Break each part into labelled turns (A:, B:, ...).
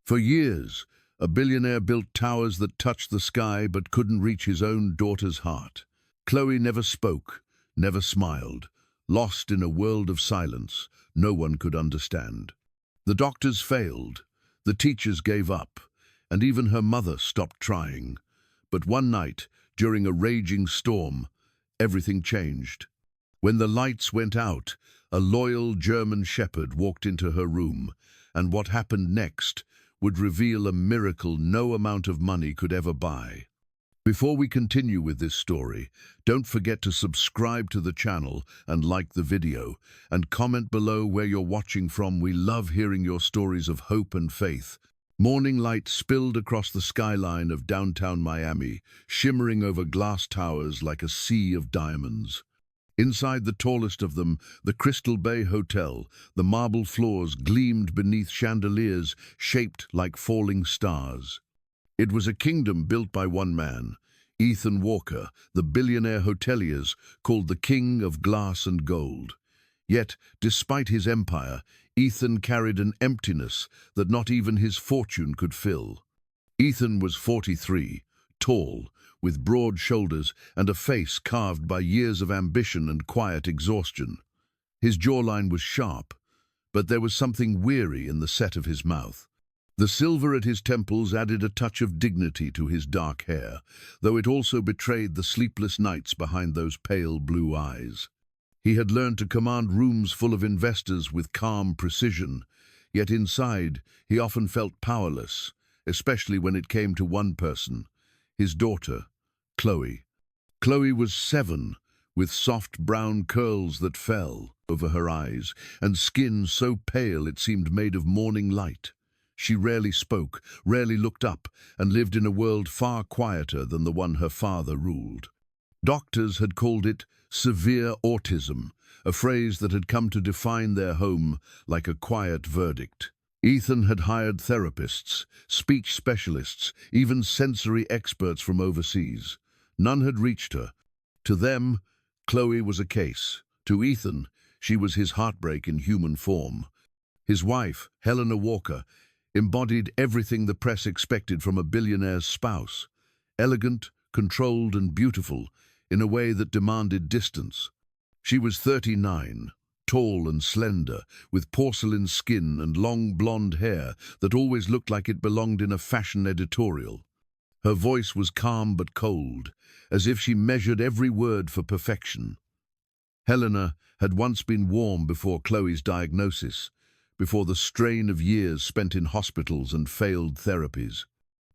A: For years, a billionaire built towers that touched the sky but couldn't reach his own daughter's heart. Chloe never spoke, never smiled, lost in a world of silence no one could understand. The doctors failed, the teachers gave up, and even her mother stopped trying. But one night, during a raging storm, everything changed. When the lights went out, a loyal German shepherd walked into her room, and what happened next would reveal a miracle no amount of money could ever buy. Before we continue with this story, don't forget to subscribe to the channel and like the video, and comment below where you're watching from. We love hearing your stories of hope and faith. Morning light spilled across the skyline of downtown Miami, shimmering over glass towers like a sea of diamonds. Inside the tallest of them, the Crystal Bay Hotel, the marble floors gleamed beneath chandeliers shaped like falling stars. It was a kingdom built by one man, Ethan Walker, the billionaire hoteliers called the King of Glass and Gold. Yet, despite his empire, Ethan carried an emptiness that not even his fortune could fill. Ethan was 43, tall, with broad shoulders and a face carved by years of ambition and quiet exhaustion. His jawline was sharp, but there was something weary in the set of his mouth. The silver at his temples added a touch of dignity to his dark hair, though it also betrayed the sleepless nights behind those pale blue eyes. He had learned to command rooms full of investors with calm precision, yet inside he often felt powerless, especially when it came to one person, his daughter, Chloe. Chloe was 7, with soft brown curls that fell over her eyes, and skin so pale it seemed made of morning light. She rarely spoke, rarely looked up, and lived in a world far quieter than the one her father ruled. Doctors had called it severe autism, a phrase that had come to define their home like a quiet verdict. Ethan had hired therapists, speech specialists, even sensory experts from overseas. None had reached her. To them, Chloe was a case. To Ethan, she was his heartbreak in human form. His wife, Helena Walker, embodied everything the press expected from a billionaire's spouse. Elegant, controlled, and beautiful, in a way that demanded distance. She was 39, tall and slender, with porcelain skin and long blonde hair that always looked like it belonged in a fashion editorial. Her voice was calm but cold, as if she measured every word for perfection. Helena had once been warm before Chloe's diagnosis, before the strain of years spent in hospitals and failed therapies.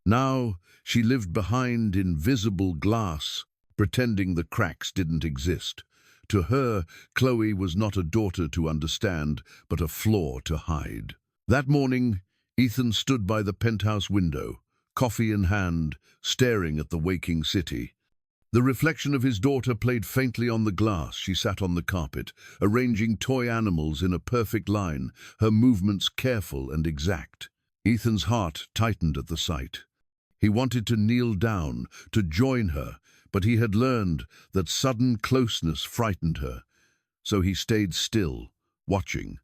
A: Now she lived behind invisible glass, pretending the cracks didn't exist. To her, Chloe was not a daughter to understand, but a flaw to hide. That morning, Ethan stood by the penthouse window, coffee in hand, staring at the waking city. The reflection of his daughter played faintly on the glass. She sat on the carpet, arranging toy animals in a perfect line, her movements careful and exact. Ethan's heart tightened at the sight. He wanted to kneel down, to join her, but he had learned that sudden closeness frightened her, so he stayed still, watching.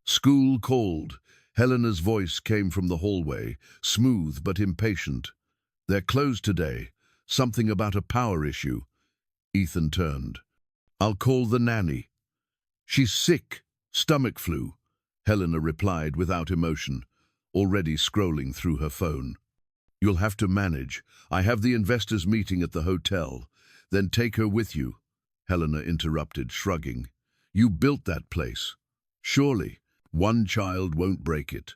A: School called. Helena's voice came from the hallway, smooth but impatient. "They're closed today. Something about a power issue." Ethan turned. "I'll call the nanny." "She's sick. Stomach flu," Helena replied without emotion, already scrolling through her phone. "You'll have to manage. I have the investors' meeting at the hotel. Then take her with you," Helena interrupted, shrugging. "You built that place. Surely, one child won't break it."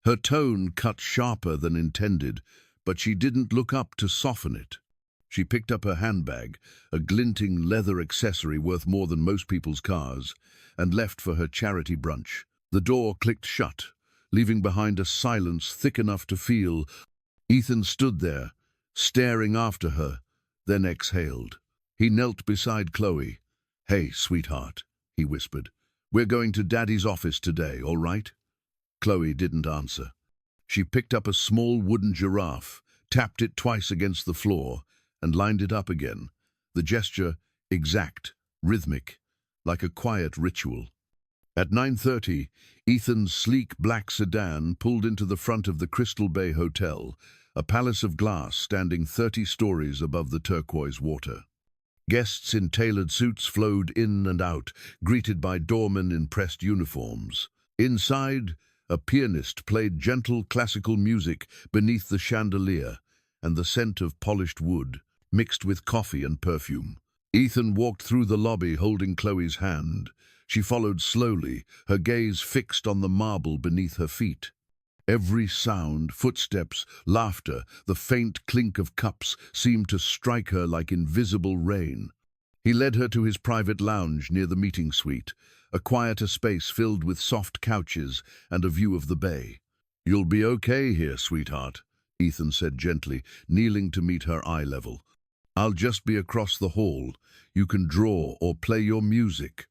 A: Her tone cut sharper than intended, but she didn't look up to soften it. She picked up her handbag, a glinting leather accessory worth more than most people's cars, and left for her charity brunch. The door clicked shut, leaving behind a silence thick enough to feel. Ethan stood there, staring after her, then exhaled. He knelt beside Chloe. "Hey, sweetheart," he whispered. "We're going to Daddy's office today, all right?" Chloe didn't answer. She picked up a small wooden giraffe, tapped it twice against the floor, and lined it up again, the gesture exact, rhythmic, like a quiet ritual. At 9:30, Ethan's sleek black sedan pulled into the front of the Crystal Bay Hotel, a palace of glass standing 30 stories above the turquoise water. Guests in tailored suits flowed in and out, greeted by doormen in pressed uniforms. Inside, a pianist played gentle classical music beneath the chandelier, and the scent of polished wood mixed with coffee and perfume. Ethan walked through the lobby holding Chloe's hand. She followed slowly, her gaze fixed on the marble beneath her feet. Every sound, footsteps, laughter, the faint clink of cups seemed to strike her like invisible rain. He led her to his private lounge near the meeting suite, a quieter space filled with soft couches and a view of the bay. "You'll be okay here, sweetheart," Ethan said gently, kneeling to meet her eye level. "I'll just be across the hall. You can draw or play your music."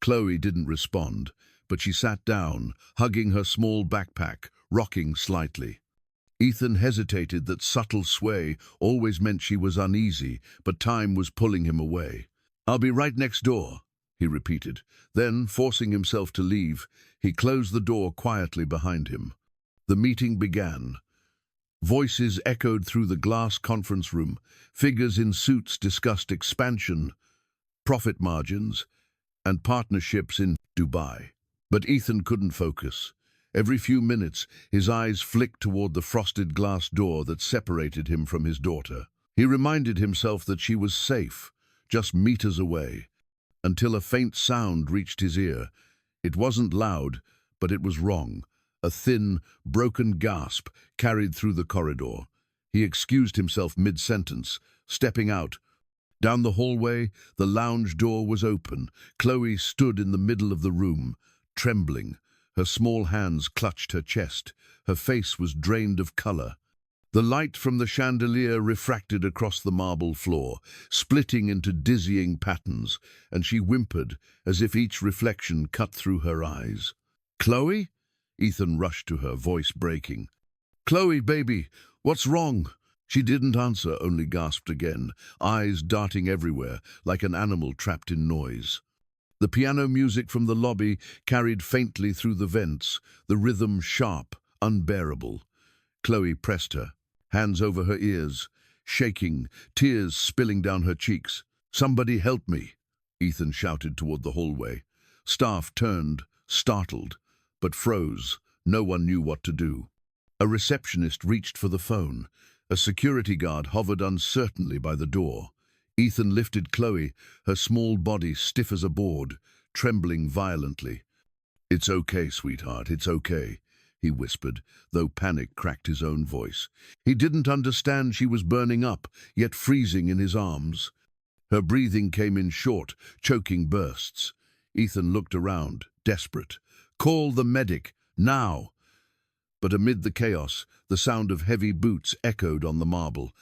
A: Chloe didn't respond, but she sat down, hugging her small backpack, rocking slightly. Ethan hesitated. That subtle sway always meant she was uneasy, but time was pulling him away. "I'll be right next door," he repeated. Then, forcing himself to leave, he closed the door quietly behind him. The meeting began. Voices echoed through the glass conference room. Figures in suits discussed expansion, profit margins, and partnerships in Dubai. But Ethan couldn't focus. Every few minutes, his eyes flicked toward the frosted glass door that separated him from his daughter. He reminded himself that she was safe, just meters away, until a faint sound reached his ear. It wasn't loud, but it was wrong. A thin, broken gasp carried through the corridor. He excused himself mid-sentence, stepping out. Down the hallway, the lounge door was open. Chloe stood in the middle of the room, trembling. Her small hands clutched her chest. Her face was drained of color. The light from the chandelier refracted across the marble floor, splitting into dizzying patterns, and she whimpered as if each reflection cut through her eyes. "Chloe?" Ethan rushed to her, voice breaking. "Chloe, baby, what's wrong?" She didn't answer, only gasped again, eyes darting everywhere, like an animal trapped in noise. The piano music from the lobby carried faintly through the vents, the rhythm sharp, unbearable. Chloe pressed her, hands over her ears, shaking, tears spilling down her cheeks. "Somebody help me," Ethan shouted toward the hallway. Staff turned, startled, but froze. No one knew what to do. A receptionist reached for the phone. A security guard hovered uncertainly by the door. Ethan lifted Chloe, her small body stiff as a board, trembling violently. "It's okay, sweetheart, it's okay," he whispered, though panic cracked his own voice. He didn't understand she was burning up, yet freezing in his arms. Her breathing came in short, choking bursts. Ethan looked around, desperate. "Call the medic, now!" But amid the chaos, the sound of heavy boots echoed on the marble.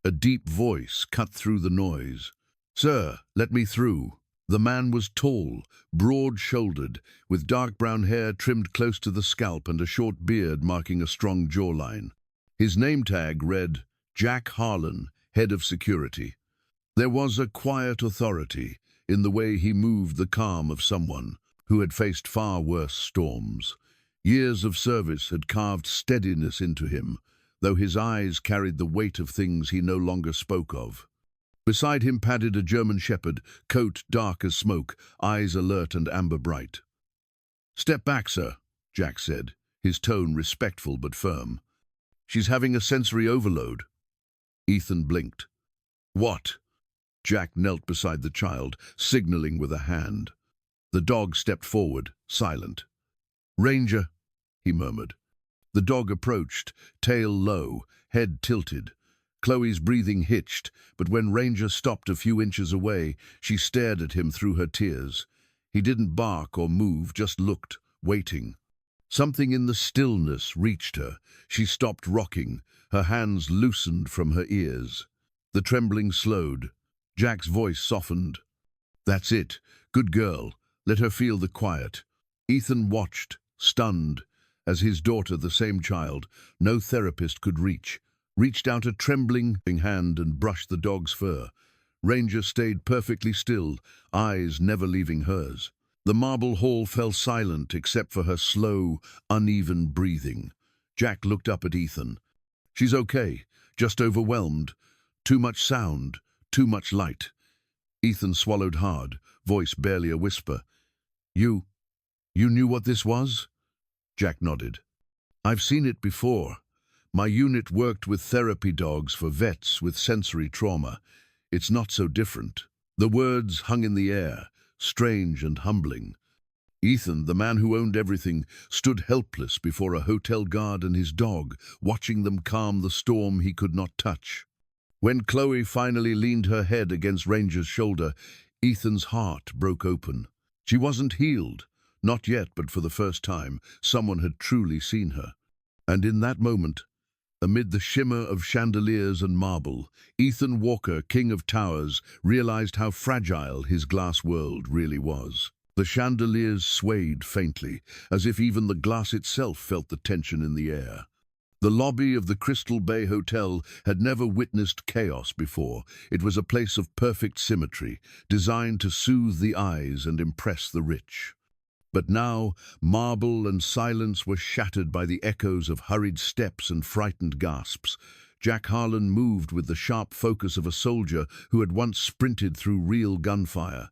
A: A deep voice cut through the noise. "Sir, let me through." The man was tall, broad-shouldered, with dark brown hair trimmed close to the scalp and a short beard marking a strong jawline. His name tag read, Jack Harlan, Head of Security. There was a quiet authority in the way he moved, the calm of someone who had faced far worse storms. Years of service had carved steadiness into him, though his eyes carried the weight of things he no longer spoke of. Beside him padded a German shepherd, coat dark as smoke, eyes alert and amber bright. "Step back, sir," Jack said, his tone respectful but firm. "She's having a sensory overload." Ethan blinked. "What?" Jack knelt beside the child, signaling with a hand. The dog stepped forward, silent. "Ranger," he murmured. The dog approached, tail low, head tilted. Chloe's breathing hitched, but when Ranger stopped a few inches away, she stared at him through her tears. He didn't bark or move, just looked, waiting. Something in the stillness reached her. She stopped rocking, her hands loosened from her ears. The trembling slowed. Jack's voice softened. "That's it. Good girl. Let her feel the quiet." Ethan watched, stunned, as his daughter, the same child, no therapist could reach, reached out a trembling hand and brushed the dog's fur. Ranger stayed perfectly still, eyes never leaving hers. The marble hall fell silent except for her slow, uneven breathing. Jack looked up at Ethan. "She's okay, just overwhelmed. Too much sound, too much light." Ethan swallowed hard, voice barely a whisper. You knew what this was?" Jack nodded. "I've seen it before. My unit worked with therapy dogs for vets with sensory trauma. It's not so different." The words hung in the air, strange and humbling. Ethan, the man who owned everything, stood helpless before a hotel guard and his dog, watching them calm the storm he could not touch. When Chloe finally leaned her head against Ranger's shoulder, Ethan's heart broke open. She wasn't healed, not yet, but for the first time, someone had truly seen her. And in that moment, amid the shimmer of chandeliers and marble, Ethan Walker, king of towers, realized how fragile his glass world really was. The chandeliers swayed faintly, as if even the glass itself felt the tension in the air. The lobby of the Crystal Bay Hotel had never witnessed chaos before. It was a place of perfect symmetry, designed to soothe the eyes and impress the rich. But now, marble and silence were shattered by the echoes of hurried steps and frightened gasps. Jack Harlan moved with the sharp focus of a soldier who had once sprinted through real gunfire.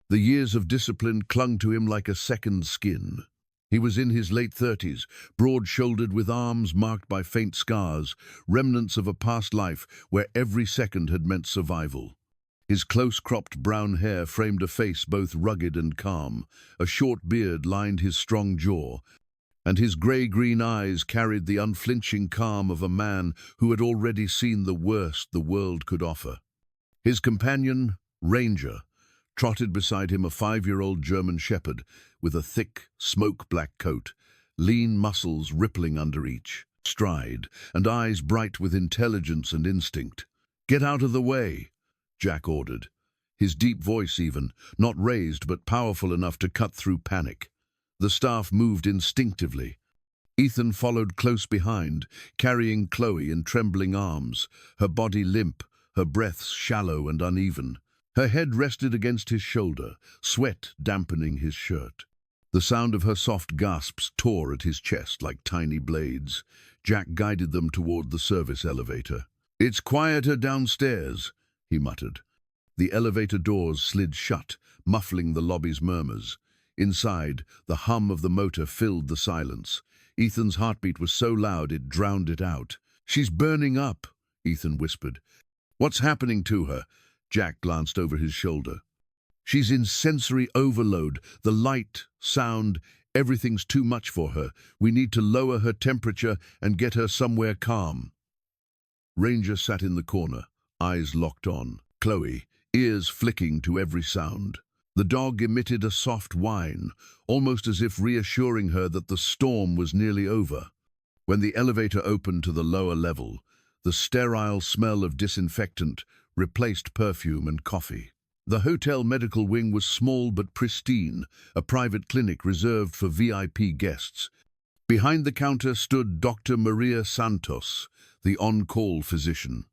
A: The years of discipline clung to him like a second skin. He was in his late 30s, broad-shouldered with arms marked by faint scars, remnants of a past life where every second had meant survival. His close-cropped brown hair framed a face both rugged and calm. A short beard lined his strong jaw, and his grey-green eyes carried the unflinching calm of a man who had already seen the worst the world could offer. His companion, Ranger, trotted beside him, a 5-year-old German shepherd with a thick, smoke-black coat, lean muscles rippling under each stride, and eyes bright with intelligence and instinct. "Get out of the way," Jack ordered, his deep voice even, not raised but powerful enough to cut through panic. The staff moved instinctively. Ethan followed close behind, carrying Chloe in trembling arms, her body limp, her breaths shallow and uneven. Her head rested against his shoulder, sweat dampening his shirt. The sound of her soft gasps tore at his chest like tiny blades. Jack guided them toward the service elevator. "It's quieter downstairs," he muttered. The elevator doors slid shut, muffling the lobby's murmurs. Inside, the hum of the motor filled the silence. Ethan's heartbeat was so loud it drowned it out. "She's burning up," Ethan whispered. "What's happening to her?" Jack glanced over his shoulder. "She's in sensory overload. The light, sound, everything's too much for her. We need to lower her temperature and get her somewhere calm." Ranger sat in the corner, eyes locked on Chloe, ears flicking to every sound. The dog emitted a soft whine, almost as if reassuring her that the storm was nearly over. When the elevator opened to the lower level, the sterile smell of disinfectant replaced perfume and coffee. The hotel medical wing was small but pristine, a private clinic reserved for VIP guests. Behind the counter stood Dr. Maria Santos, the on-call physician.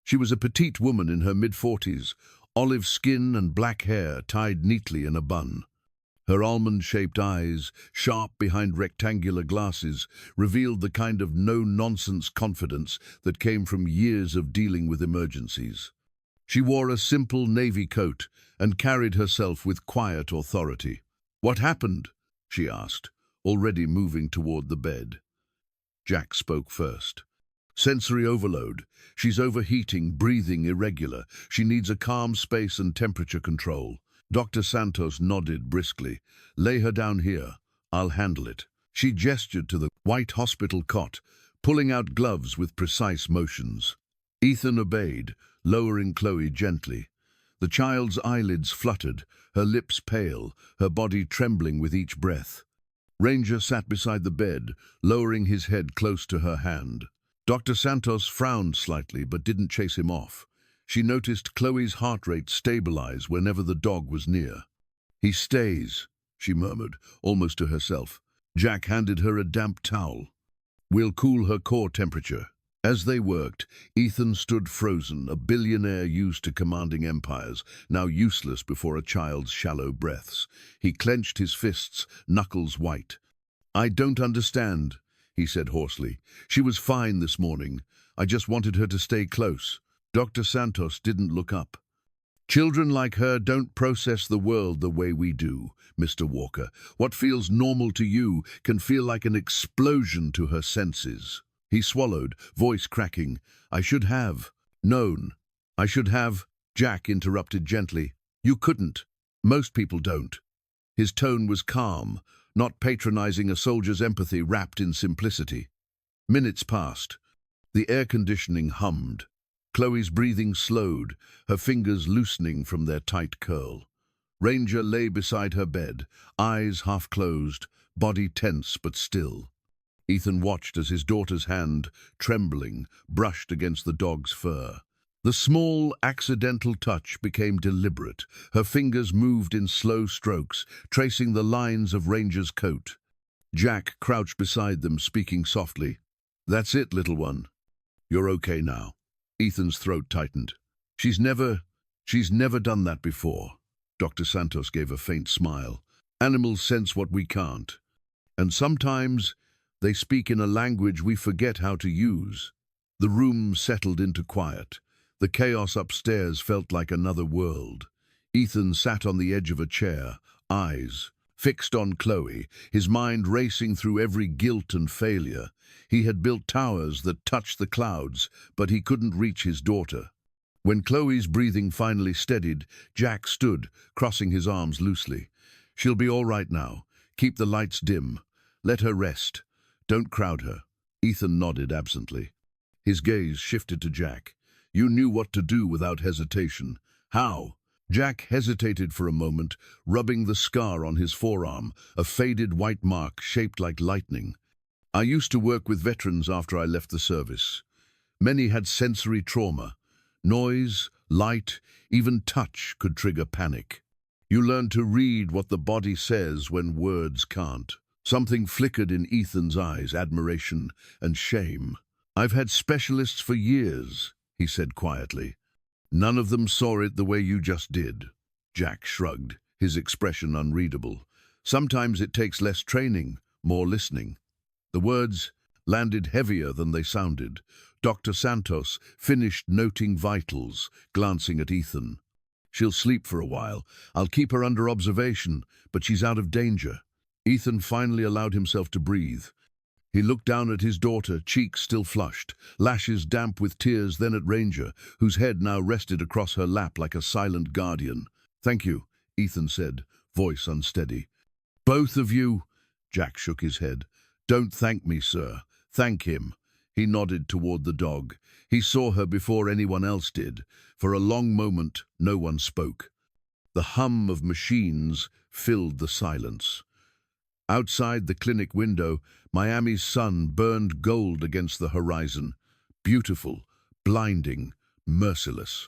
A: She was a petite woman in her mid-40s, olive skin and black hair tied neatly in a bun. Her almond-shaped eyes, sharp behind rectangular glasses, revealed the kind of no-nonsense confidence that came from years of dealing with emergencies. She wore a simple navy coat and carried herself with quiet authority. "What happened?" she asked, already moving toward the bed. Jack spoke first. "Sensory overload. She's overheating, breathing irregular. She needs a calm space and temperature control." Dr. Santos nodded briskly. "Lay her down here. I'll handle it." She gestured to the white hospital cot, pulling out gloves with precise motions. Ethan obeyed, lowering Chloe gently. The child's eyelids fluttered, her lips pale, her body trembling with each breath. Ranger sat beside the bed, lowering his head close to her hand. Dr. Santos frowned slightly but didn't chase him off. She noticed Chloe's heart rate stabilize whenever the dog was near. "He stays," she murmured, almost to herself. Jack handed her a damp towel. "We'll cool her core temperature." As they worked, Ethan stood frozen, a billionaire used to commanding empires, now useless before a child's shallow breaths. He clenched his fists, knuckles white. "I don't understand," he said hoarsely. "She was fine this morning. I just wanted her to stay close." Dr. Santos didn't look up. "Children like her don't process the world the way we do, Mr. Walker. What feels normal to you can feel like an explosion to her senses." He swallowed, voice cracking. "I should have known. I should have—" Jack interrupted gently. "You couldn't. Most people don't." His tone was calm, not patronizing, a soldier's empathy wrapped in simplicity. Minutes passed. The air conditioning hummed. Chloe's breathing slowed, her fingers loosening from their tight curl. Ranger lay beside her bed, eyes half closed, body tense but still. Ethan watched as his daughter's hand, trembling, brushed against the dog's fur. The small, accidental touch became deliberate. Her fingers moved in slow strokes, tracing the lines of Ranger's coat. Jack crouched beside them, speaking softly. "That's it, little one. You're okay now." Ethan's throat tightened. She's never done that before." Dr. Santos gave a faint smile. "Animals sense what we can't. And sometimes they speak in a language we forget how to use." The room settled into quiet. The chaos upstairs felt like another world. Ethan sat on the edge of a chair, eyes fixed on Chloe, his mind racing through every guilt and failure. He had built towers that touched the clouds, but he couldn't reach his daughter. When Chloe's breathing finally steadied, Jack stood, crossing his arms loosely. "She'll be all right now. Keep the lights dim. Let her rest. Don't crowd her." Ethan nodded absently. His gaze shifted to Jack. "You knew what to do without hesitation. How?" Jack hesitated for a moment, rubbing the scar on his forearm, a faded white mark shaped like lightning. "I used to work with veterans after I left the service. Many had sensory trauma. Noise, light, even touch could trigger panic. You learn to read what the body says when words can't." Something flickered in Ethan's eyes, admiration and shame. "I've had specialists for years," he said quietly. "None of them saw it the way you just did." Jack shrugged, his expression unreadable. "Sometimes it takes less training, more listening." The words landed heavier than they sounded. Dr. Santos finished noting vitals, glancing at Ethan. "She'll sleep for a while. I'll keep her under observation, but she's out of danger." Ethan finally allowed himself to breathe. He looked down at his daughter, cheeks still flushed, lashes damp with tears, then at Ranger, whose head now rested across her lap like a silent guardian. "Thank you," Ethan said, voice unsteady. "Both of you," Jack shook his head. "Don't thank me, sir. Thank him." He nodded toward the dog. He saw her before anyone else did. For a long moment, no one spoke. The hum of machines filled the silence. Outside the clinic window, Miami's sun burned gold against the horizon. Beautiful, blinding, merciless.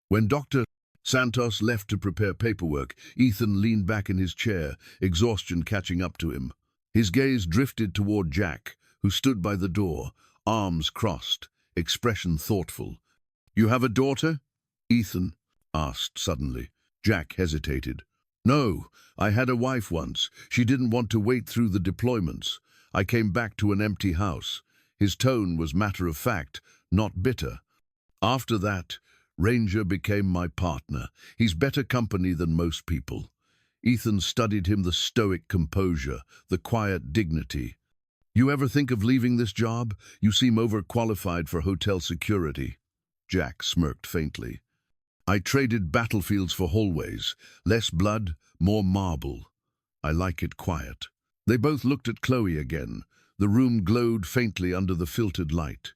A: When Dr. Santos left to prepare paperwork, Ethan leaned back in his chair, exhaustion catching up to him. His gaze drifted toward Jack, who stood by the door, arms crossed, expression thoughtful. "You have a daughter?" Ethan asked suddenly. Jack hesitated. "No, I had a wife once. She didn't want to wait through the deployments. I came back to an empty house." His tone was matter of fact, not bitter. "After that, Ranger became my partner. He's better company than most people." Ethan studied him, the stoic composure, the quiet dignity. "You ever think of leaving this job? You seem overqualified for hotel security." Jack smirked faintly. "I traded battlefields for hallways. Less blood, more marble. I like it quiet." They both looked at Chloe again. The room glowed faintly under the filtered light.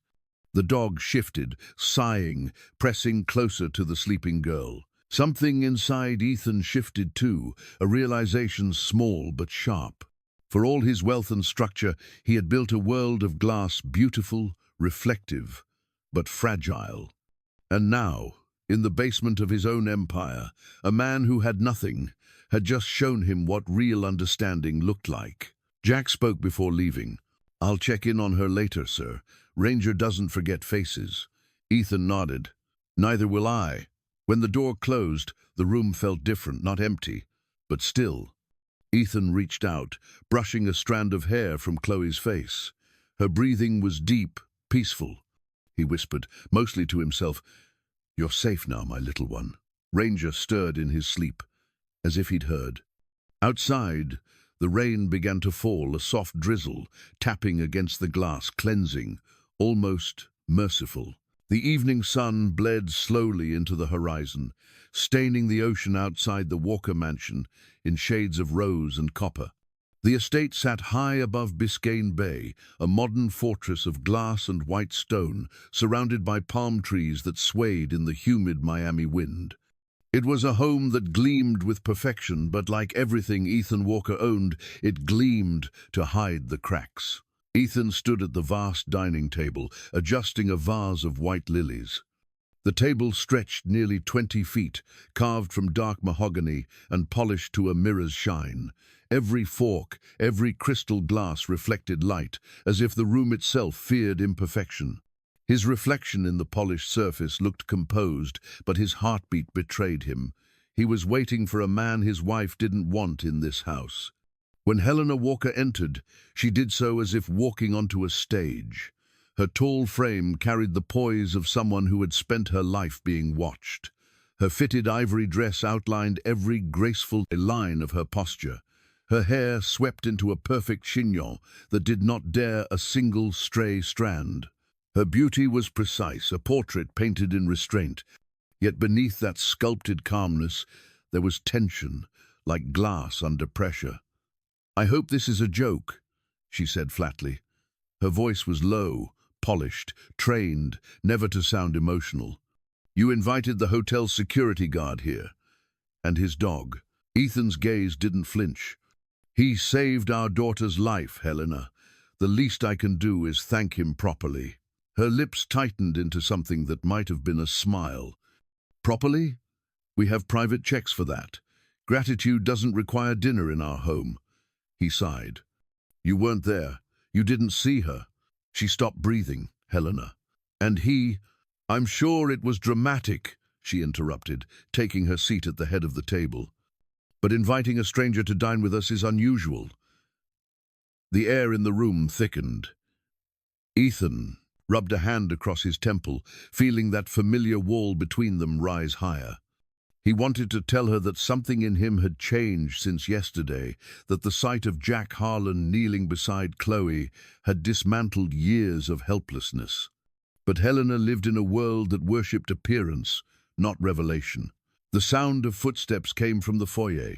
A: The dog shifted, sighing, pressing closer to the sleeping girl. Something inside Ethan shifted too, a realization small but sharp. For all his wealth and structure, he had built a world of glass, beautiful, reflective, but fragile. And now, in the basement of his own empire, a man who had nothing had just shown him what real understanding looked like. Jack spoke before leaving. I'll check in on her later, sir. Ranger doesn't forget faces. Ethan nodded. Neither will I. When the door closed, the room felt different, not empty, but still. Ethan reached out, brushing a strand of hair from Chloe's face. Her breathing was deep, peaceful. He whispered, mostly to himself, "You're safe now, my little one." Ranger stirred in his sleep, as if he'd heard. Outside, the rain began to fall, a soft drizzle, tapping against the glass, cleansing, almost merciful. The evening sun bled slowly into the horizon, staining the ocean outside the Walker mansion in shades of rose and copper. The estate sat high above Biscayne Bay, a modern fortress of glass and white stone, surrounded by palm trees that swayed in the humid Miami wind. It was a home that gleamed with perfection, but like everything Ethan Walker owned, it gleamed to hide the cracks. Ethan stood at the vast dining table, adjusting a vase of white lilies. The table stretched nearly 20 feet, carved from dark mahogany and polished to a mirror's shine. Every fork, every crystal glass reflected light, as if the room itself feared imperfection. His reflection in the polished surface looked composed, but his heartbeat betrayed him. He was waiting for a man his wife didn't want in this house. When Helena Walker entered, she did so as if walking onto a stage. Her tall frame carried the poise of someone who had spent her life being watched. Her fitted ivory dress outlined every graceful line of her posture. Her hair swept into a perfect chignon that did not dare a single stray strand. Her beauty was precise, a portrait painted in restraint. Yet beneath that sculpted calmness, there was tension, like glass under pressure. "I hope this is a joke," she said flatly. Her voice was low, polished, trained, never to sound emotional. "You invited the hotel security guard here, and his dog." Ethan's gaze didn't flinch. "He saved our daughter's life, Helena. The least I can do is thank him properly." Her lips tightened into something that might have been a smile. "Properly? We have private checks for that. Gratitude doesn't require dinner in our home." He sighed. "You weren't there. You didn't see her." She stopped breathing, Helena. And he, "I'm sure it was dramatic," she interrupted, taking her seat at the head of the table. "But inviting a stranger to dine with us is unusual." The air in the room thickened. Ethan rubbed a hand across his temple, feeling that familiar wall between them rise higher. He wanted to tell her that something in him had changed since yesterday, that the sight of Jack Harlan kneeling beside Chloe had dismantled years of helplessness. But Helena lived in a world that worshipped appearance, not revelation. The sound of footsteps came from the foyer.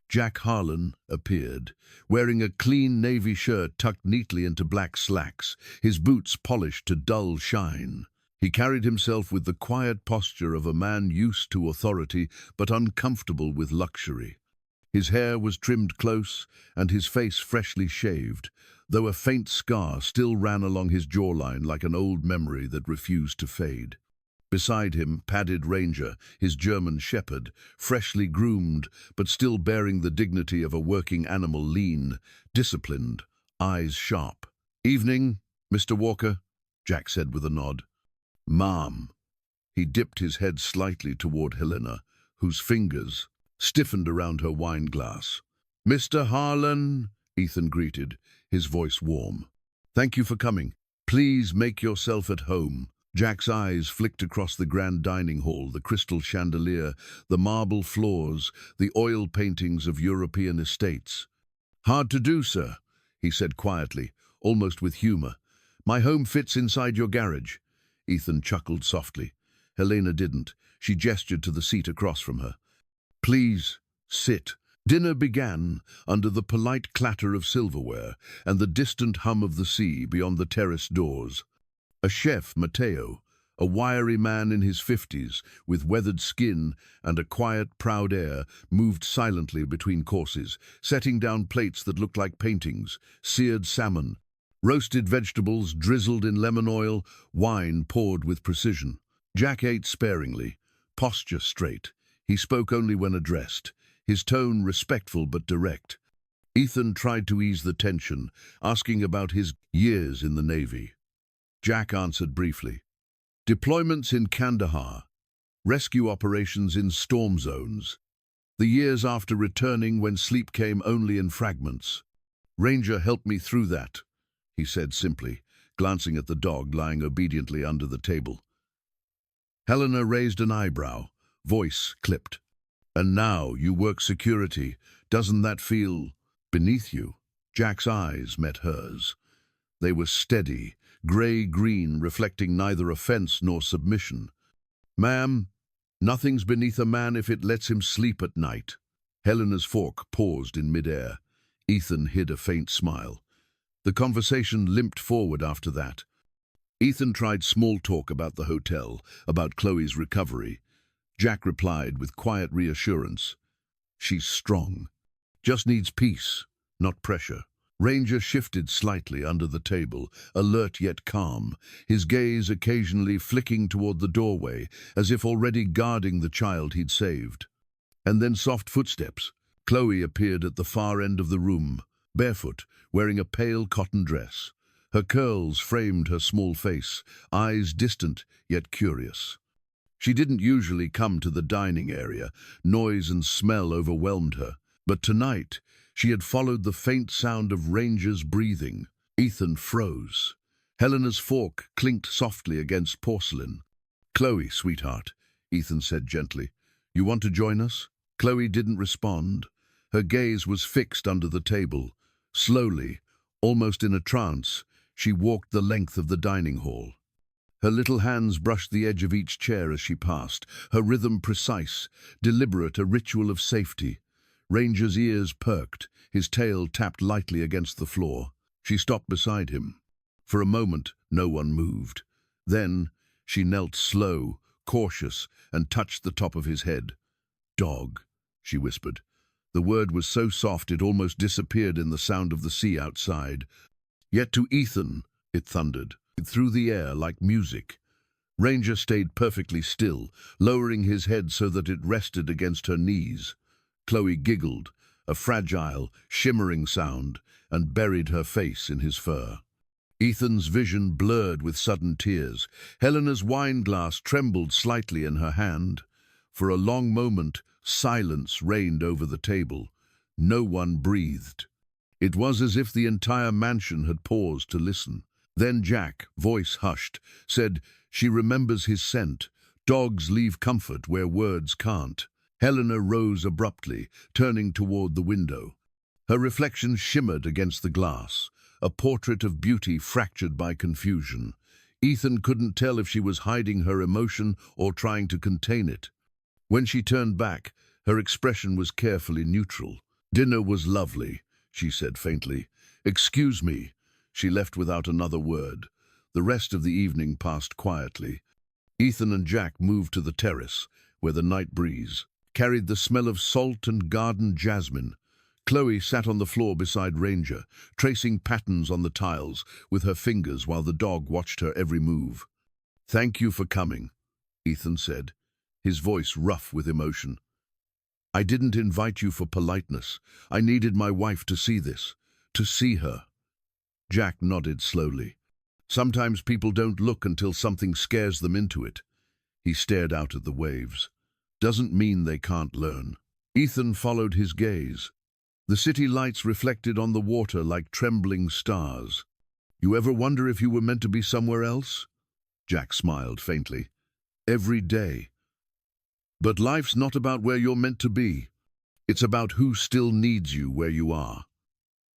A: Jack Harlan appeared, wearing a clean navy shirt tucked neatly into black slacks, his boots polished to dull shine. He carried himself with the quiet posture of a man used to authority but uncomfortable with luxury. His hair was trimmed close and his face freshly shaved, though a faint scar still ran along his jawline like an old memory that refused to fade. Beside him, padded Ranger, his German shepherd, freshly groomed but still bearing the dignity of a working animal, lean, disciplined, eyes sharp. "Evening, Mr. Walker," Jack said with a nod. "Ma'am." He dipped his head slightly toward Helena, whose fingers stiffened around her wine glass. "Mr. Harlan," Ethan greeted, his voice warm. "Thank you for coming. Please make yourself at home." Jack's eyes flicked across the grand dining hall, the crystal chandelier, the marble floors, the oil paintings of European estates. "Hard to do, sir," he said quietly, almost with humor. "My home fits inside your garage." Ethan chuckled softly. Helena didn't. She gestured to the seat across from her. "Please, sit." Dinner began under the polite clatter of silverware and the distant hum of the sea beyond the terrace doors. A chef, Mateo, a wiry man in his 50s, with weathered skin and a quiet, proud air, moved silently between courses, setting down plates that looked like paintings, seared salmon, roasted vegetables drizzled in lemon oil, wine poured with precision. Jack ate sparingly, posture straight. He spoke only when addressed, his tone respectful but direct. Ethan tried to ease the tension, asking about his years in the Navy. Jack answered briefly. Deployments in Kandahar, rescue operations in storm zones, the years after returning when sleep came only in fragments. Ranger helped me through that, he said simply, glancing at the dog lying obediently under the table. Helena raised an eyebrow, voice clipped. And now you work security. Doesn't that feel beneath you? Jack's eyes met hers. They were steady, grey-green, reflecting neither offense nor submission. Ma'am, nothing's beneath a man if it lets him sleep at night. Helena's fork paused in midair. Ethan hid a faint smile. The conversation limped forward after that. Ethan tried small talk about the hotel, about Chloe's recovery. Jack replied with quiet reassurance. She's strong. Just needs peace, not pressure. Ranger shifted slightly under the table, alert yet calm, his gaze occasionally flicking toward the doorway, as if already guarding the child he'd saved. And then soft footsteps. Chloe appeared at the far end of the room, barefoot, wearing a pale cotton dress. Her curls framed her small face, eyes distant yet curious. She didn't usually come to the dining area. Noise and smell overwhelmed her. But tonight, she had followed the faint sound of Ranger's breathing. Ethan froze. Helena's fork clinked softly against porcelain. Chloe, sweetheart, Ethan said gently. You want to join us? Chloe didn't respond. Her gaze was fixed under the table. Slowly, almost in a trance, she walked the length of the dining hall. Her little hands brushed the edge of each chair as she passed, her rhythm precise, deliberate, a ritual of safety. Ranger's ears perked, his tail tapped lightly against the floor. She stopped beside him. For a moment, no one moved. Then, she knelt slow, cautious, and touched the top of his head. Dog, she whispered. The word was so soft it almost disappeared in the sound of the sea outside. Yet to Ethan, it thundered, through the air like music. Ranger stayed perfectly still, lowering his head so that it rested against her knees. Chloe giggled, a fragile, shimmering sound, and buried her face in his fur. Ethan's vision blurred with sudden tears. Helena's wine glass trembled slightly in her hand. For a long moment, silence reigned over the table. No one breathed. It was as if the entire mansion had paused to listen. Then Jack, voice hushed, said, "She remembers his scent. Dogs leave comfort where words can't." Helena rose abruptly, turning toward the window. Her reflection shimmered against the glass, a portrait of beauty fractured by confusion. Ethan couldn't tell if she was hiding her emotion or trying to contain it. When she turned back, her expression was carefully neutral. "Dinner was lovely," she said faintly. "Excuse me." She left without another word. The rest of the evening passed quietly. Ethan and Jack moved to the terrace, where the night breeze carried the smell of salt and garden jasmine. Chloe sat on the floor beside Ranger, tracing patterns on the tiles with her fingers while the dog watched her every move. "Thank you for coming," Ethan said, his voice rough with emotion. "I didn't invite you for politeness. I needed my wife to see this, to see her." Jack nodded slowly. "Sometimes people don't look until something scares them into it." He stared out at the waves. "Doesn't mean they can't learn." Ethan followed his gaze. The city lights reflected on the water like trembling stars. "You ever wonder if you were meant to be somewhere else?" Jack smiled faintly. "Every day. But life's not about where you're meant to be. It's about who still needs you where you are."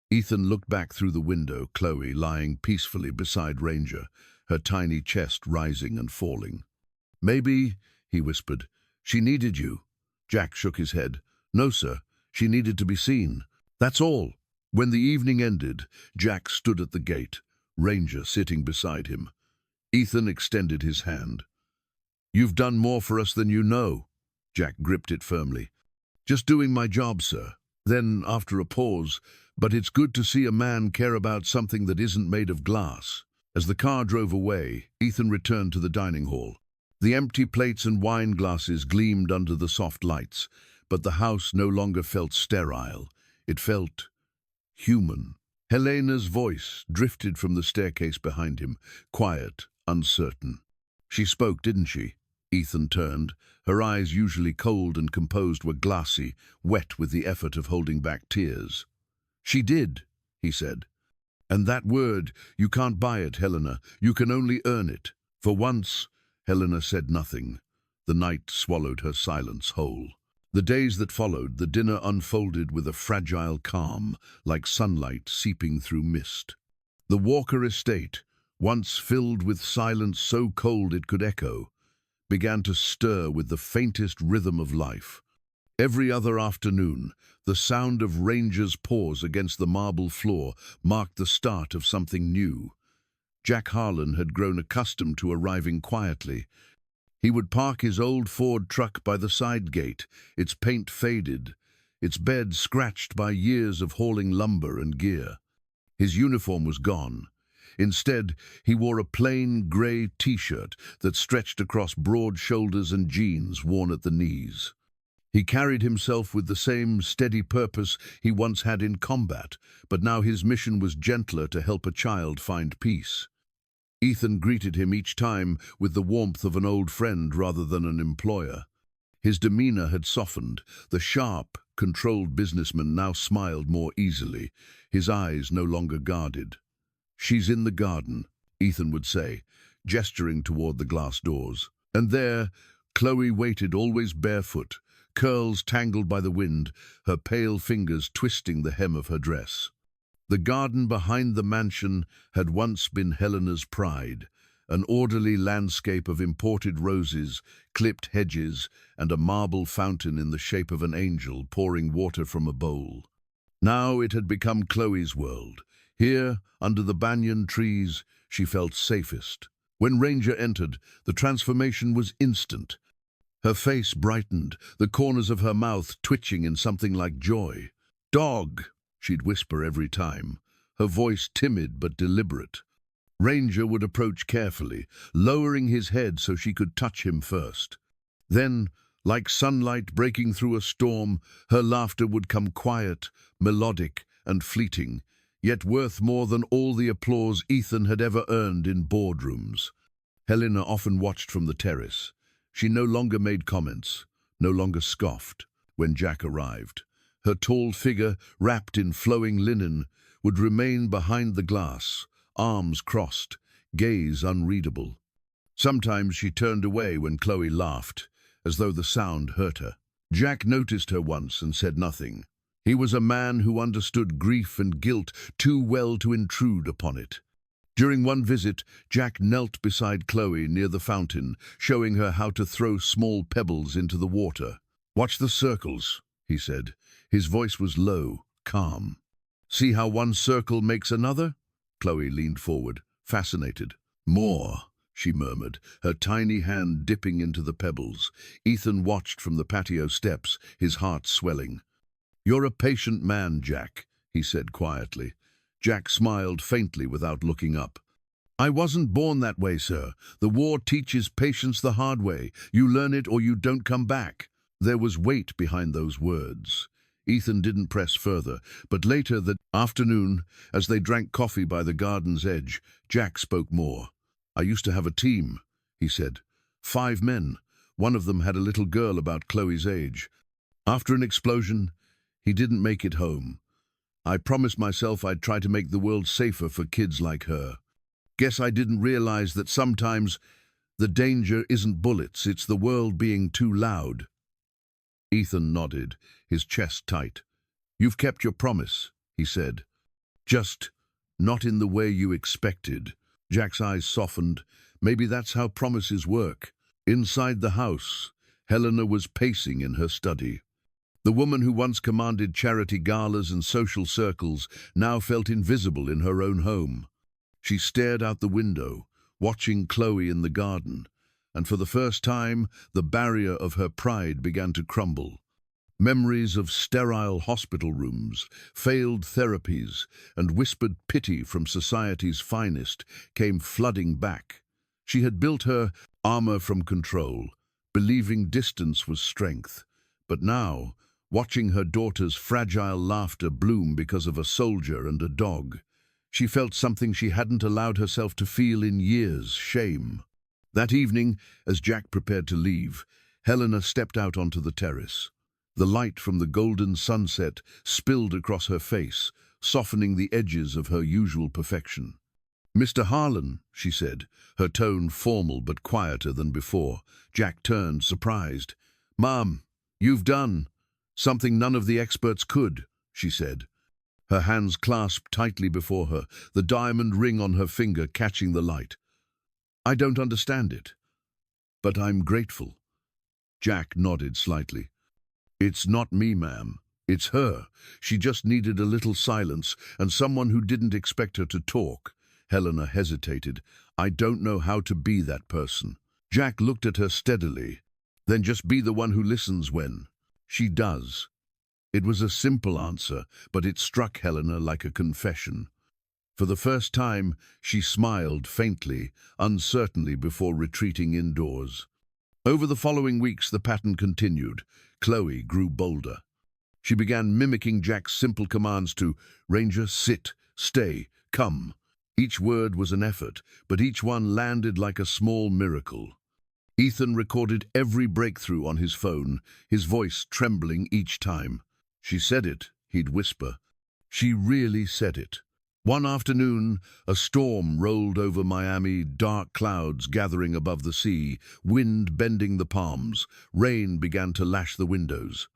A: Ethan looked back through the window, Chloe lying peacefully beside Ranger, her tiny chest rising and falling. "Maybe," he whispered, "she needed you." Jack shook his head. "No, sir. She needed to be seen. That's all." When the evening ended, Jack stood at the gate, Ranger sitting beside him. Ethan extended his hand. "You've done more for us than you know." Jack gripped it firmly. "Just doing my job, sir." Then, after a pause, "But it's good to see a man care about something that isn't made of glass." As the car drove away, Ethan returned to the dining hall. The empty plates and wine glasses gleamed under the soft lights, but the house no longer felt sterile. It felt human. Helena's voice drifted from the staircase behind him, quiet, uncertain. She spoke, didn't she? Ethan turned. Her eyes, usually cold and composed, were glassy, wet with the effort of holding back tears. She did, he said. And that word, you can't buy it, Helena. You can only earn it. For once, Helena said nothing. The night swallowed her silence whole. The days that followed, the dinner unfolded with a fragile calm, like sunlight seeping through mist. The Walker estate, once filled with silence so cold it could echo, began to stir with the faintest rhythm of life. Every other afternoon, the sound of Ranger's paws against the marble floor marked the start of something new. Jack Harlan had grown accustomed to arriving quietly. He would park his old Ford truck by the side gate, its paint faded, its bed scratched by years of hauling lumber and gear. His uniform was gone. Instead, he wore a plain grey t-shirt that stretched across broad shoulders and jeans worn at the knees. He carried himself with the same steady purpose he once had in combat, but now his mission was gentler, to help a child find peace. Ethan greeted him each time with the warmth of an old friend rather than an employer. His demeanor had softened. The sharp, controlled businessman now smiled more easily, his eyes no longer guarded. "She's in the garden," Ethan would say, gesturing toward the glass doors. And there, Chloe waited, always barefoot, curls tangled by the wind, her pale fingers twisting the hem of her dress. The garden behind the mansion had once been Helena's pride, an orderly landscape of imported roses, clipped hedges, and a marble fountain in the shape of an angel pouring water from a bowl. Now it had become Chloe's world. Here, under the banyan trees, she felt safest. When Ranger entered, the transformation was instant. Her face brightened, the corners of her mouth twitching in something like joy. "Dog," she'd whisper every time, her voice timid but deliberate. Ranger would approach carefully, lowering his head so she could touch him first. Then, like sunlight breaking through a storm, her laughter would come quiet, melodic, and fleeting, yet worth more than all the applause Ethan had ever earned in boardrooms. Helena often watched from the terrace. She no longer made comments, no longer scoffed. When Jack arrived, her tall figure, wrapped in flowing linen, would remain behind the glass, arms crossed, gaze unreadable. Sometimes she turned away when Chloe laughed, as though the sound hurt her. Jack noticed her once and said nothing. He was a man who understood grief and guilt too well to intrude upon it. During one visit, Jack knelt beside Chloe near the fountain, showing her how to throw small pebbles into the water. "Watch the circles," he said. His voice was low, calm. "See how one circle makes another?" Chloe leaned forward, fascinated. "More," she murmured, her tiny hand dipping into the pebbles. Ethan watched from the patio steps, his heart swelling. "You're a patient man, Jack," he said quietly. Jack smiled faintly without looking up. "I wasn't born that way, sir. The war teaches patience the hard way. You learn it or you don't come back." There was weight behind those words. Ethan didn't press further, but later that afternoon, as they drank coffee by the garden's edge, Jack spoke more. "I used to have a team," he said. 5 men. One of them had a little girl about Chloe's age. After an explosion, he didn't make it home. I promised myself I'd try to make the world safer for kids like her. Guess I didn't realize that sometimes the danger isn't bullets, it's the world being too loud." Ethan nodded, his chest tight. "You've kept your promise," he said. "Just not in the way you expected." Jack's eyes softened. Maybe that's how promises work. Inside the house, Helena was pacing in her study. The woman who once commanded charity galas and social circles now felt invisible in her own home. She stared out the window, watching Chloe in the garden, and for the first time, the barrier of her pride began to crumble. Memories of sterile hospital rooms, failed therapies, and whispered pity from society's finest came flooding back. She had built her armor from control, believing distance was strength. But now, watching her daughter's fragile laughter bloom because of a soldier and a dog. She felt something she hadn't allowed herself to feel in years: shame. That evening, as Jack prepared to leave, Helena stepped out onto the terrace. The light from the golden sunset spilled across her face, softening the edges of her usual perfection. "Mr. Harlan," she said, her tone formal but quieter than before. Jack turned, surprised. "Mom, you've done something none of the experts could," she said. Her hands clasped tightly before her, the diamond ring on her finger catching the light. "I don't understand it, but I'm grateful." Jack nodded slightly. "It's not me, ma'am. It's her. She just needed a little silence and someone who didn't expect her to talk." Helena hesitated. "I don't know how to be that person." Jack looked at her steadily. "Then just be the one who listens when she does." It was a simple answer, but it struck Helena like a confession. For the first time, she smiled faintly, uncertainly before retreating indoors. Over the following weeks, the pattern continued. Chloe grew bolder. She began mimicking Jack's simple commands to "Ranger, sit, stay, come." Each word was an effort, but each one landed like a small miracle. Ethan recorded every breakthrough on his phone, his voice trembling each time. "She said it," he'd whisper. "She really said it." One afternoon, a storm rolled over Miami, dark clouds gathering above the sea, wind bending the palms. Rain began to lash the windows.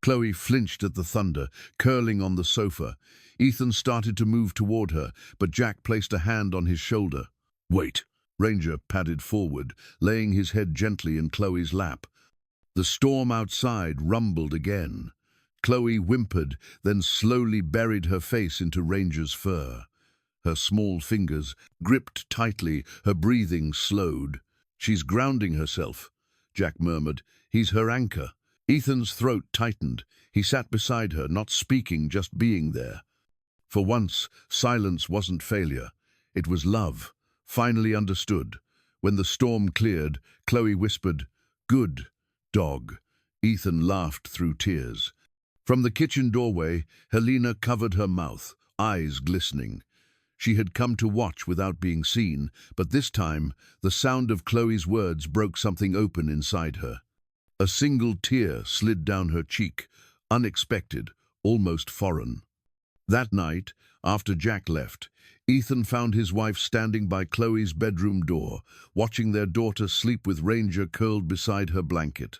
A: Chloe flinched at the thunder, curling on the sofa. Ethan started to move toward her, but Jack placed a hand on his shoulder. "Wait." Ranger padded forward, laying his head gently in Chloe's lap. The storm outside rumbled again. Chloe whimpered, then slowly buried her face into Ranger's fur. Her small fingers gripped tightly, her breathing slowed. "She's grounding herself," Jack murmured. "He's her anchor." Ethan's throat tightened. He sat beside her, not speaking, just being there. For once, silence wasn't failure. It was love, finally understood. When the storm cleared, Chloe whispered, "Good, dog." Ethan laughed through tears. From the kitchen doorway, Helena covered her mouth, eyes glistening. She had come to watch without being seen, but this time, the sound of Chloe's words broke something open inside her. A single tear slid down her cheek, unexpected, almost foreign. That night, after Jack left, Ethan found his wife standing by Chloe's bedroom door, watching their daughter sleep with Ranger curled beside her blanket.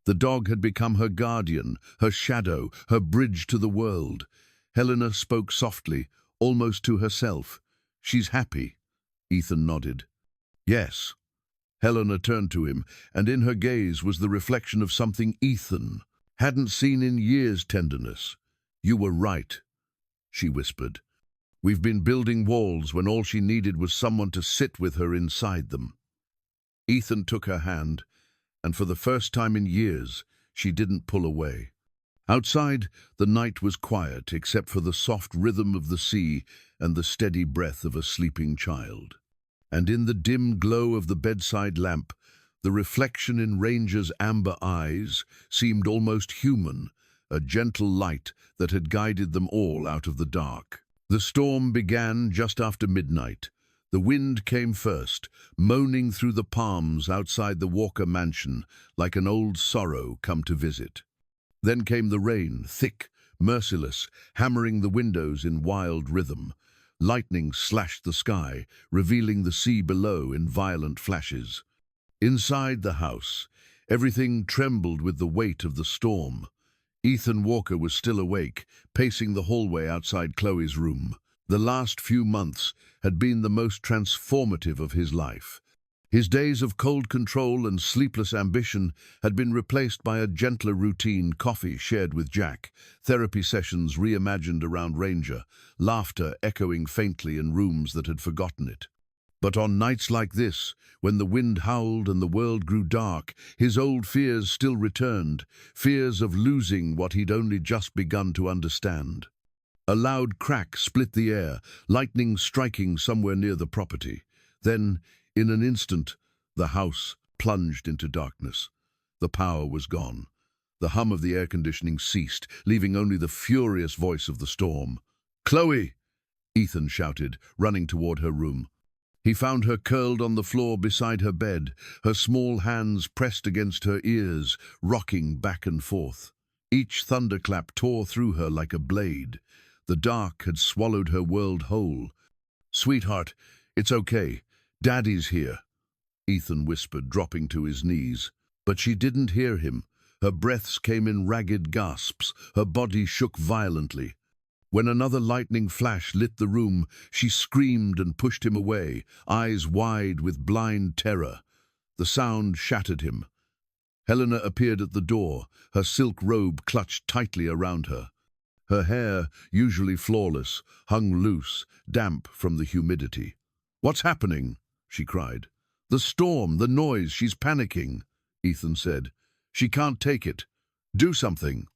A: The dog had become her guardian, her shadow, her bridge to the world. Helena spoke softly, almost to herself. "She's happy." Ethan nodded. "Yes." Helena turned to him, and in her gaze was the reflection of something Ethan hadn't seen in years: tenderness. "You were right," she whispered. "We've been building walls when all she needed was someone to sit with her inside them." Ethan took her hand, and for the first time in years, she didn't pull away. Outside, the night was quiet except for the soft rhythm of the sea and the steady breath of a sleeping child. And in the dim glow of the bedside lamp, the reflection in Ranger's amber eyes seemed almost human, a gentle light that had guided them all out of the dark. The storm began just after midnight. The wind came first, moaning through the palms outside the Walker mansion like an old sorrow come to visit. Then came the rain, thick, merciless, hammering the windows in wild rhythm. Lightning slashed the sky, revealing the sea below in violent flashes. Inside the house, everything trembled with the weight of the storm. Ethan Walker was still awake, pacing the hallway outside Chloe's room. The last few months had been the most transformative of his life. His days of cold control and sleepless ambition had been replaced by a gentler routine: coffee shared with Jack, therapy sessions reimagined around Ranger, laughter echoing faintly in rooms that had forgotten it. But on nights like this, when the wind howled and the world grew dark, his old fears still returned, fears of losing what he'd only just begun to understand. A loud crack split the air, lightning striking somewhere near the property. Then, in an instant, the house plunged into darkness. The power was gone. The hum of the air conditioning ceased, leaving only the furious voice of the storm. "Chloe!" Ethan shouted, running toward her room. He found her curled on the floor beside her bed, her small hands pressed against her ears, rocking back and forth. Each thunderclap tore through her like a blade. The dark had swallowed her world whole. "Sweetheart, it's okay. Daddy's here," Ethan whispered, dropping to his knees. But she didn't hear him. Her breaths came in ragged gasps. Her body shook violently. When another lightning flash lit the room, she screamed and pushed him away, eyes wide with blind terror. The sound shattered him. Helena appeared at the door, her silk robe clutched tightly around her. Her hair, usually flawless, hung loose, damp from the humidity. "What's happening?" she cried. "The storm, the noise, she's panicking," Ethan said. "She can't take it. Do something."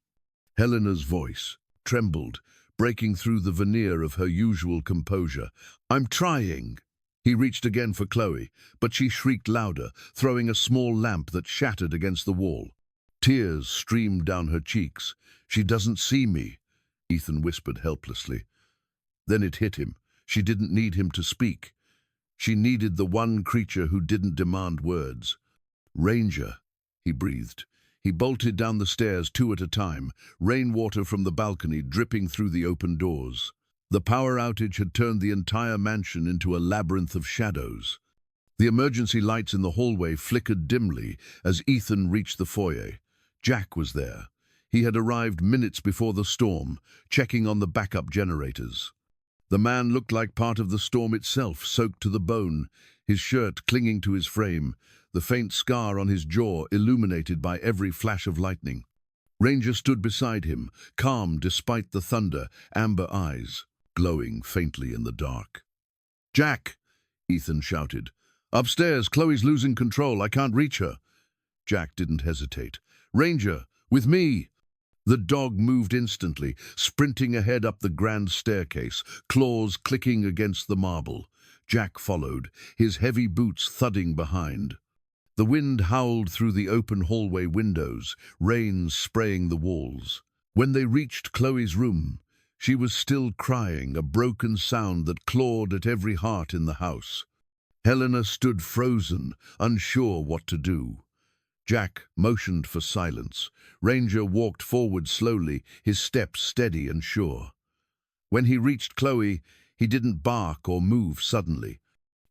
A: Helena's voice trembled, breaking through the veneer of her usual composure. "I'm trying." He reached again for Chloe, but she shrieked louder, throwing a small lamp that shattered against the wall. Tears streamed down her cheeks. "She doesn't see me," Ethan whispered helplessly. Then it hit him. She didn't need him to speak. She needed the one creature who didn't demand words. "Ranger," he breathed. He bolted down the stairs 2 at a time, rainwater from the balcony dripping through the open doors. The power outage had turned the entire mansion into a labyrinth of shadows. The emergency lights in the hallway flickered dimly as Ethan reached the foyer. Jack was there. He had arrived minutes before the storm, checking on the backup generators. The man looked like part of the storm itself, soaked to the bone, his shirt clinging to his frame, the faint scar on his jaw illuminated by every flash of lightning. Ranger stood beside him, calm despite the thunder, amber eyes glowing faintly in the dark. "Jack!" Ethan shouted. "Upstairs, Chloe's losing control. I can't reach her." Jack didn't hesitate. "Ranger, with me!" The dog moved instantly, sprinting ahead up the grand staircase, claws clicking against the marble. Jack followed, his heavy boots thudding behind. The wind howled through the open hallway windows, rain spraying the walls. When they reached Chloe's room, she was still crying, a broken sound that clawed at every heart in the house. Helena stood frozen, unsure what to do. Jack motioned for silence. Ranger walked forward slowly, his steps steady and sure. When he reached Chloe, he didn't bark or move suddenly.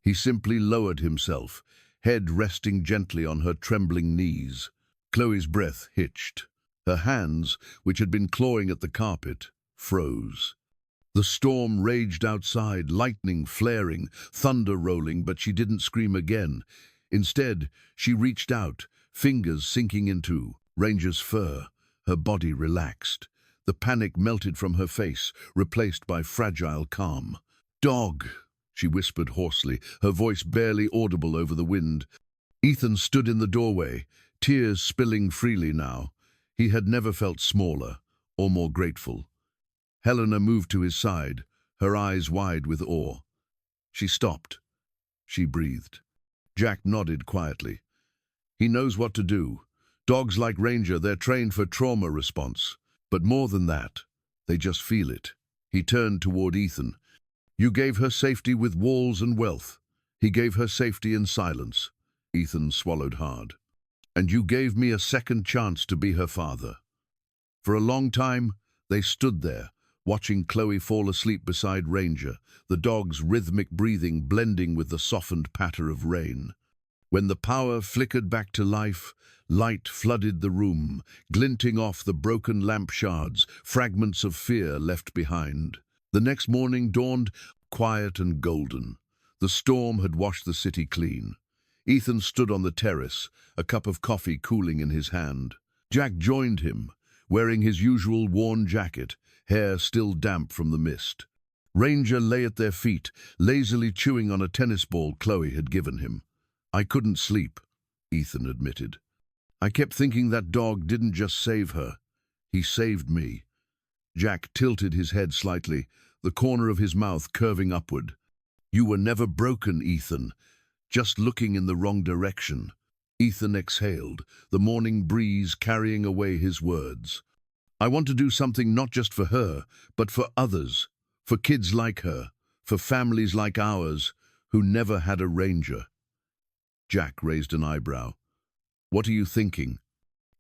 A: He simply lowered himself, head resting gently on her trembling knees. Chloe's breath hitched. Her hands, which had been clawing at the carpet, froze. The storm raged outside, lightning flaring, thunder rolling, but she didn't scream again. Instead, she reached out, fingers sinking into Ranger's fur. Her body relaxed. The panic melted from her face, replaced by fragile calm. "Dog," she whispered hoarsely, her voice barely audible over the wind. Ethan stood in the doorway, tears spilling freely now. He had never felt smaller or more grateful. Helena moved to his side, her eyes wide with awe. She stopped. She breathed. Jack nodded quietly. He knows what to do. Dogs like Ranger, they're trained for trauma response. But more than that, they just feel it. He turned toward Ethan. "You gave her safety with walls and wealth. He gave her safety in silence." Ethan swallowed hard. "And you gave me a second chance to be her father." For a long time, they stood there, watching Chloe fall asleep beside Ranger, the dog's rhythmic breathing blending with the softened patter of rain. When the power flickered back to life, light flooded the room, glinting off the broken lamp shards, fragments of fear left behind. The next morning dawned quiet and golden. The storm had washed the city clean. Ethan stood on the terrace, a cup of coffee cooling in his hand. Jack joined him, wearing his usual worn jacket, hair still damp from the mist. Ranger lay at their feet, lazily chewing on a tennis ball Chloe had given him. "I couldn't sleep," Ethan admitted. "I kept thinking that dog didn't just save her. He saved me." Jack tilted his head slightly, the corner of his mouth curving upward. "You were never broken, Ethan, just looking in the wrong direction." Ethan exhaled, the morning breeze carrying away his words. I want to do something not just for her, but for others, for kids like her, for families like ours, who never had a ranger. Jack raised an eyebrow. What are you thinking?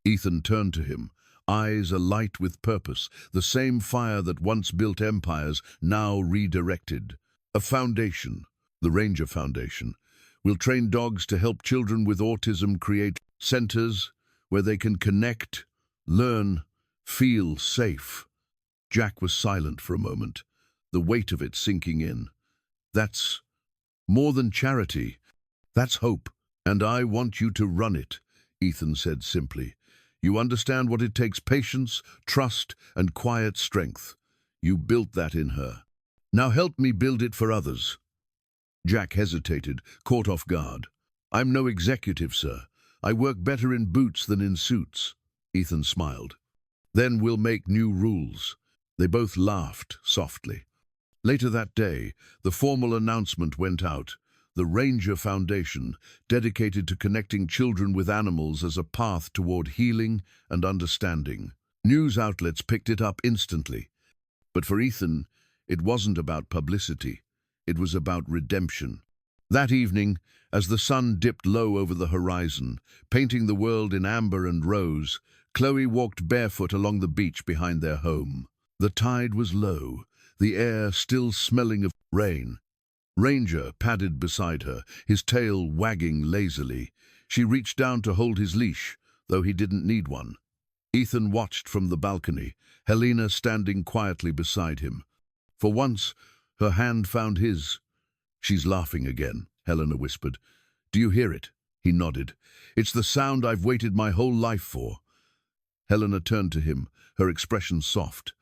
A: Ethan turned to him, eyes alight with purpose, the same fire that once built empires, now redirected. A foundation, the Ranger Foundation, will train dogs to help children with autism create centers where they can connect, learn, feel safe. Jack was silent for a moment, the weight of it sinking in. That's more than charity. That's hope. And I want you to run it, Ethan said simply. You understand what it takes: patience, trust, and quiet strength. You built that in her. Now help me build it for others. Jack hesitated, caught off guard. I'm no executive, sir. I work better in boots than in suits. Ethan smiled. Then we'll make new rules. They both laughed softly. Later that day, the formal announcement went out. The Ranger Foundation, dedicated to connecting children with animals as a path toward healing and understanding. News outlets picked it up instantly. But for Ethan, it wasn't about publicity. It was about redemption. That evening, as the sun dipped low over the horizon, painting the world in amber and rose, Chloe walked barefoot along the beach behind their home. The tide was low, the air still smelling of rain. Ranger padded beside her, his tail wagging lazily. She reached down to hold his leash, though he didn't need one. Ethan watched from the balcony, Helena standing quietly beside him. For once, her hand found his. She's laughing again, Helena whispered. Do you hear it? He nodded. It's the sound I've waited my whole life for. Helena turned to him, her expression soft.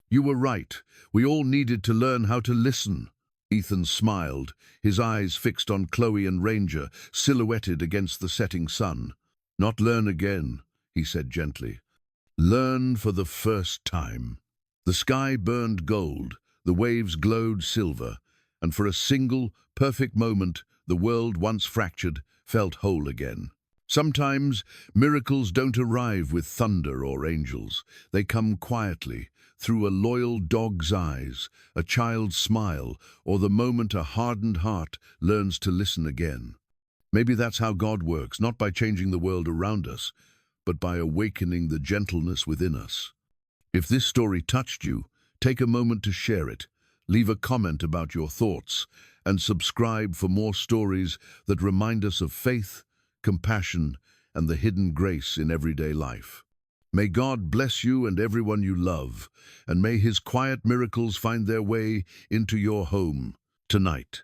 A: You were right. We all needed to learn how to listen. Ethan smiled, his eyes fixed on Chloe and Ranger, silhouetted against the setting sun. Not learn again, he said gently. Learn for the first time. The sky burned gold, the waves glowed silver, and for a single, perfect moment, the world once fractured felt whole again. Sometimes miracles don't arrive with thunder or angels. They come quietly, through a loyal dog's eyes, a child's smile, or the moment a hardened heart learns to listen again. Maybe that's how God works, not by changing the world around us, but by awakening the gentleness within us. If this story touched you, take a moment to share it, leave a comment about your thoughts, and subscribe for more stories that remind us of faith, compassion, and the hidden grace in everyday life. May God bless you and everyone you love, and may His quiet miracles find their way into your home tonight.